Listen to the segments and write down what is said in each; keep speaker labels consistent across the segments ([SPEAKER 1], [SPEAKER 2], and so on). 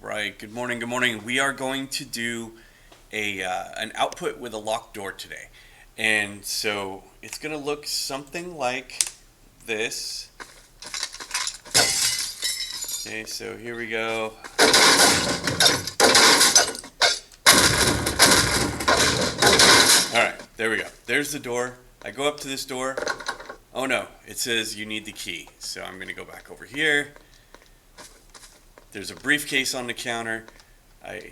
[SPEAKER 1] Right. Good morning. Good morning. We are going to do an output with a locked door today, and so it's going to look something like this. Okay. So here we go. All right. There we go. There's the door. I go up to this door. Oh no! It says you need the key. So I'm going to go back over here. There's a briefcase on the counter. I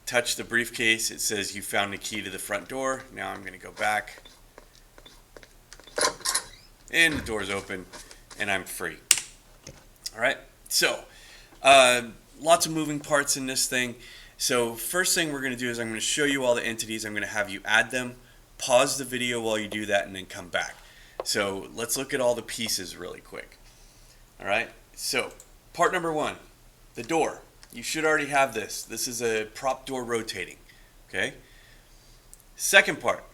[SPEAKER 1] touch the briefcase. It says you found the key to the front door. Now I'm going to go back. And the door's open. And I'm free. All right. So, lots of moving parts in this thing. So first thing we're going to do is I'm going to show you all the entities. I'm going to have you add them. Pause the video while you do that and then come back. So let's look at all the pieces really quick. All right. So part number one. The door. You should already have this. This is a prop door rotating. Okay? Second part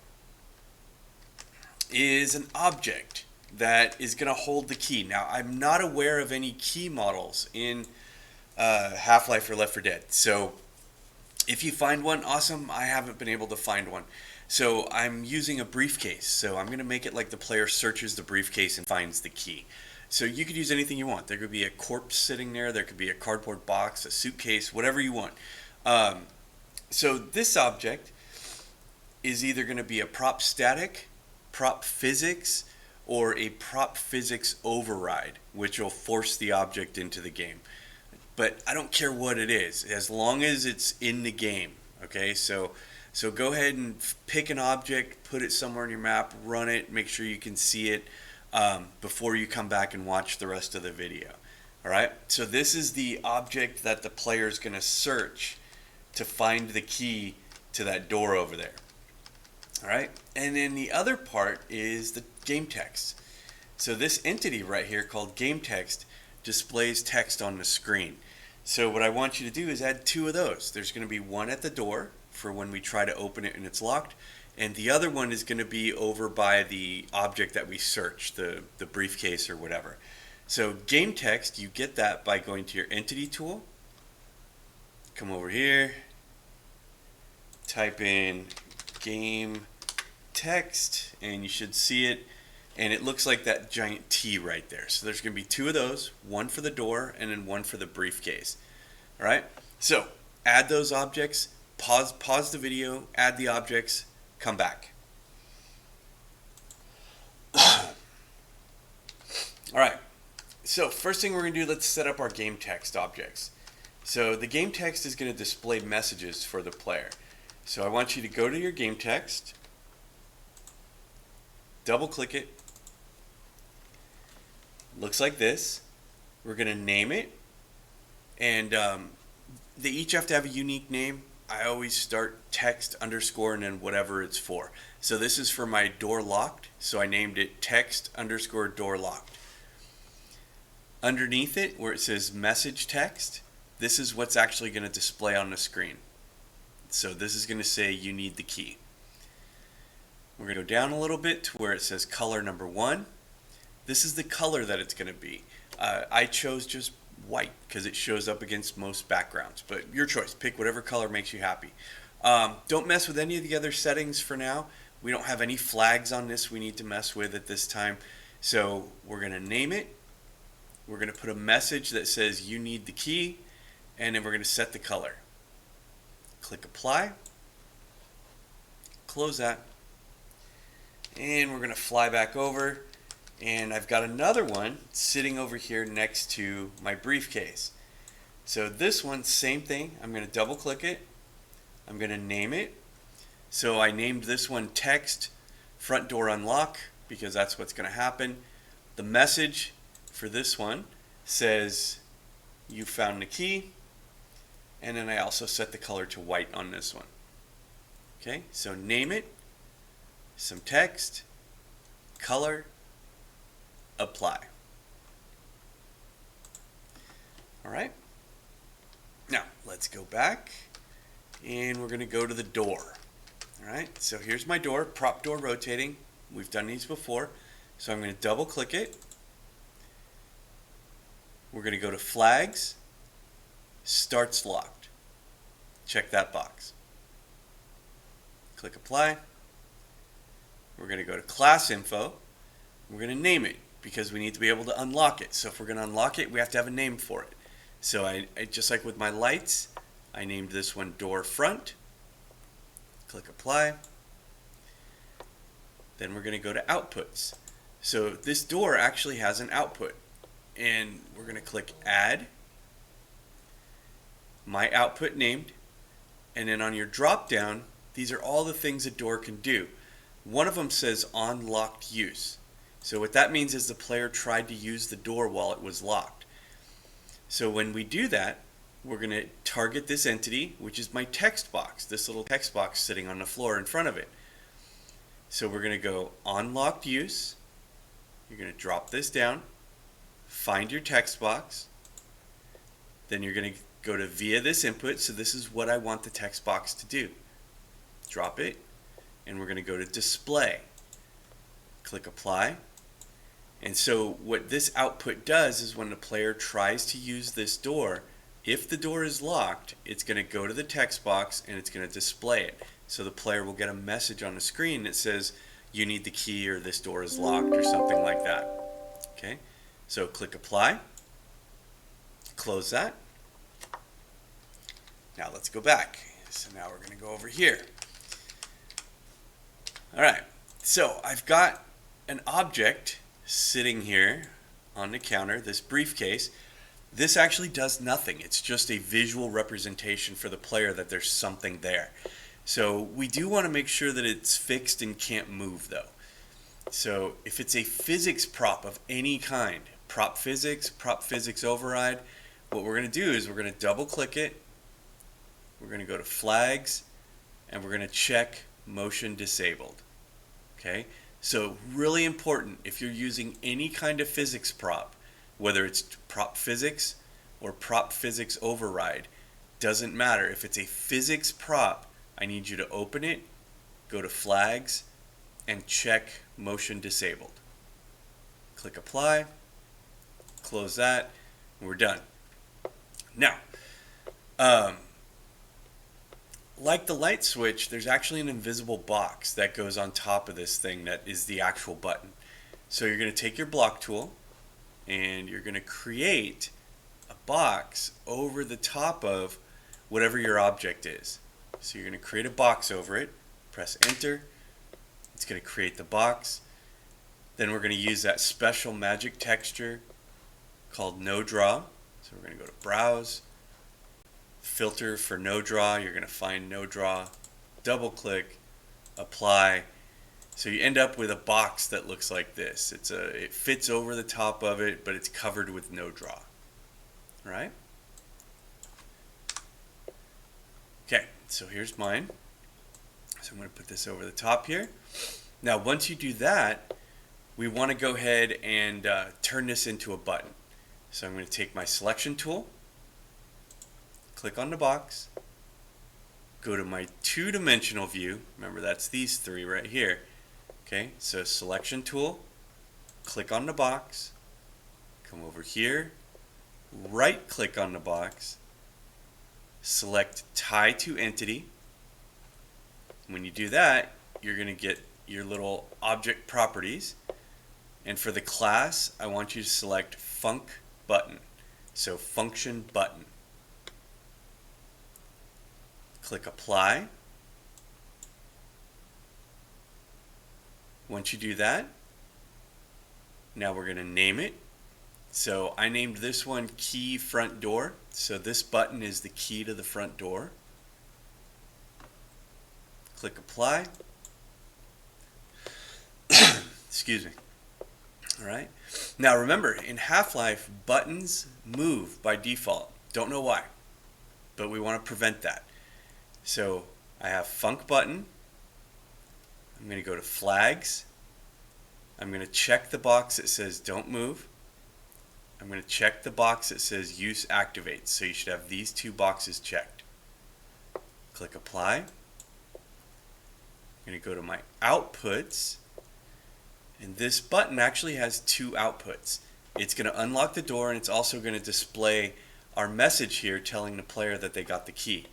[SPEAKER 1] is an object that is going to hold the key. Now, I'm not aware of any key models in Half-Life or Left 4 Dead. So, if you find one, awesome. I haven't been able to find one. So, I'm using a briefcase. So, I'm going to make it like the player searches the briefcase and finds the key. So you could use anything you want. There could be a corpse sitting there. There could be a cardboard box, a suitcase, whatever you want. So this object is either going to be a prop static, prop physics, or a prop physics override, which will force the object into the game. But I don't care what it is, as long as it's in the game. Okay, so go ahead and pick an object, put it somewhere on your map, run it, make sure you can see it. Before you come back and watch the rest of the video. All right, so this is the object that the player is going to search to find the key to that door over there. All right, and then the other part is the game text. So this entity right here called game text displays text on the screen. So what I want you to do is add two of those. There's going to be one at the door for when we try to open it and it's locked. And the other one is going to be over by the object that we search, the briefcase or whatever. So game text, you get that by going to your entity tool. Come over here. Type in game text and you should see it. And it looks like that giant T right there. So there's going to be two of those, one for the door and then one for the briefcase. All right. So add those objects, pause the video, add the objects, come back. All right. So first thing we're going to do, let's set up our game text objects. So the game text is going to display messages for the player. So I want you to go to your game text, double click it. Looks like this. We're going to name it. And they each have to have a unique name. I always start text underscore and then whatever it's for. So this is for my door locked. So I named it text underscore door locked. Underneath it, where it says message text, this is what's actually going to display on the screen. So this is going to say you need the key. We're going to go down a little bit to where it says color number 1. This is the color that it's going to be. I chose just white because it shows up against most backgrounds, but your choice. Pick whatever color makes you happy. Don't mess with any of the other settings for now. We don't have any flags on this we need to mess with at this time. So we're going to name it. We're going to put a message that says you need the key, and then we're going to set the color. Click apply. Close that. And we're going to fly back over. And I've got another one sitting over here next to my briefcase. So this one, same thing. I'm going to double click it. I'm going to name it. So I named this one text front door unlock because that's what's going to happen. The message for this one says you found the key. And then I also set the color to white on this one. Okay, so name it, some text, color, apply. All right. Now let's go back and we're going to go to the door. All right. So here's my door, prop door rotating. We've done these before. So I'm going to double click it. We're going to go to flags. starts locked. Check that box. Click apply. We're going to go to class info. We're going to name it because we need to be able to unlock it. So if we're going to unlock it, we have to have a name for it. So I just like with my lights, I named this one door front. Click apply. Then we're going to go to outputs. So this door actually has an output, and we're going to click add, my output named, and then on your drop down, these are all the things a door can do. One of them says on locked use. So what that means is the player tried to use the door while it was locked. So when we do that, we're going to target this entity, which is my text box, this little text box sitting on the floor in front of it. So we're going to go on locked use. You're going to drop this down, find your text box, then you're going to go to via this input. So this is what I want the text box to do. Drop it, and we're going to go to display. Click apply. And so what this output does is when the player tries to use this door, if the door is locked, it's going to go to the text box and it's going to display it. So the player will get a message on the screen that says, you need the key, or this door is locked, or something like that. Okay, so click apply, close that. Now let's go back. So now we're going to go over here. All right, so I've got an object sitting here on the counter, this briefcase. This actually does nothing. It's just a visual representation for the player that there's something there. So we do want to make sure that it's fixed and can't move though. So if it's a physics prop of any kind, prop physics override, what we're going to do is we're going to double click it. We're going to go to flags and we're going to check motion disabled. Okay, so really important, if you're using any kind of physics prop, whether it's prop physics or prop physics override, doesn't matter. If it's a physics prop, I need you to open it, go to flags, and check motion disabled. Click apply, close that, and we're done. Now, like the light switch, there's actually an invisible box that goes on top of this thing that is the actual button. So you're going to take your block tool and you're going to create a box over the top of whatever your object is. So you're going to create a box over it, press enter, it's going to create the box. Then we're going to use that special magic texture called no draw. So we're going to go to browse, filter for no draw, you're going to find no draw, double click, apply. So you end up with a box that looks like this. It fits over the top of it, but it's covered with no draw. All right? Okay, so here's mine. So I'm going to put this over the top here. Now once you do that, we want to go ahead and turn this into a button. So I'm going to take my selection tool, click on the box, go to my two-dimensional view. Remember, that's these three right here. Okay, so selection tool, click on the box, come over here, right click on the box, select tie to entity. When you do that, you're going to get your little object properties. And for the class, I want you to select func button. So function button. Click apply. Once you do that, now we're going to name it. So I named this one key front door. So this button is the key to the front door. Click apply. Excuse me. All right. Now remember, in Half-Life, buttons move by default. Don't know why, but we want to prevent that. So I have func button. I'm going to go to flags. I'm going to check the box that says don't move. I'm going to check the box that says use activates. So you should have these two boxes checked. Click apply. I'm going to go to my outputs. And this button actually has two outputs. It's going to unlock the door, and it's also going to display our message here telling the player that they got the key.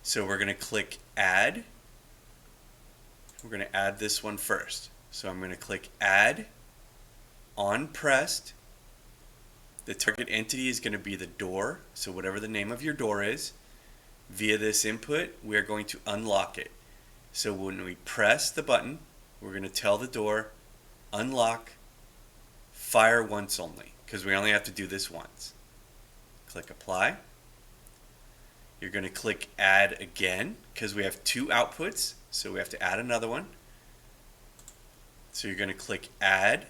[SPEAKER 1] So we're going to click add. We're going to add this one first. So I'm going to click add on pressed. The target entity is going to be the door, so whatever the name of your door is. Via this input, we are going to unlock it. So when we press the button, we're going to tell the door, unlock, fire once only, because we only have to do this once. Click apply. You're going to click add again, because we have two outputs, so we have to add another one. So you're going to click add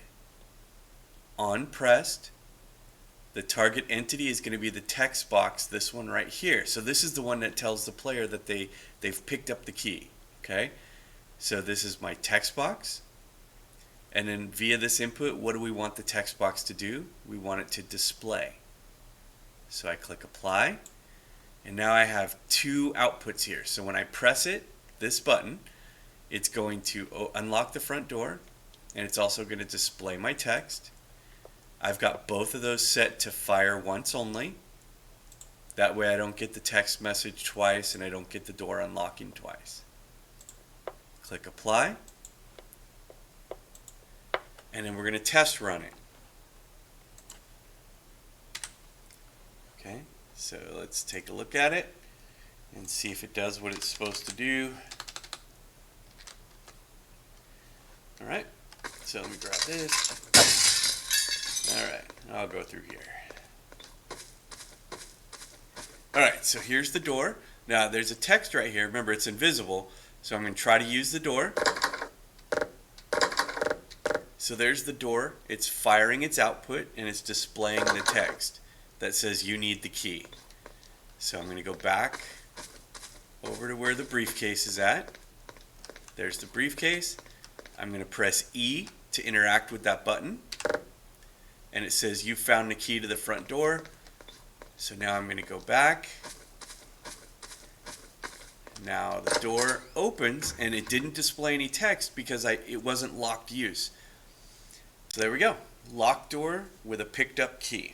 [SPEAKER 1] on pressed. The target entity is going to be the text box, this one right here. So this is the one that tells the player that they've picked up the key. Okay, so this is my text box. And then via this input, what do we want the text box to do? We want it to display. So I click apply. And now I have two outputs here. So when I press it, this button, it's going to unlock the front door. And it's also going to display my text. I've got both of those set to fire once only. That way I don't get the text message twice and I don't get the door unlocking twice. Click apply. And then we're going to test run it. Okay, so let's take a look at it and see if it does what it's supposed to do. Alright, so let me grab this. Alright, I'll go through here. Alright, so here's the door. Now there's a text right here. Remember, it's invisible. So I'm going to try to use the door. So there's the door. It's firing its output and it's displaying the text that says you need the key. So I'm going to go back over to where the briefcase is at. There's the briefcase. I'm going to press E to interact with that button. And it says you found the key to the front door. So now I'm going to go back. Now the door opens and it didn't display any text because it wasn't locked use. So there we go. Locked door with a picked up key.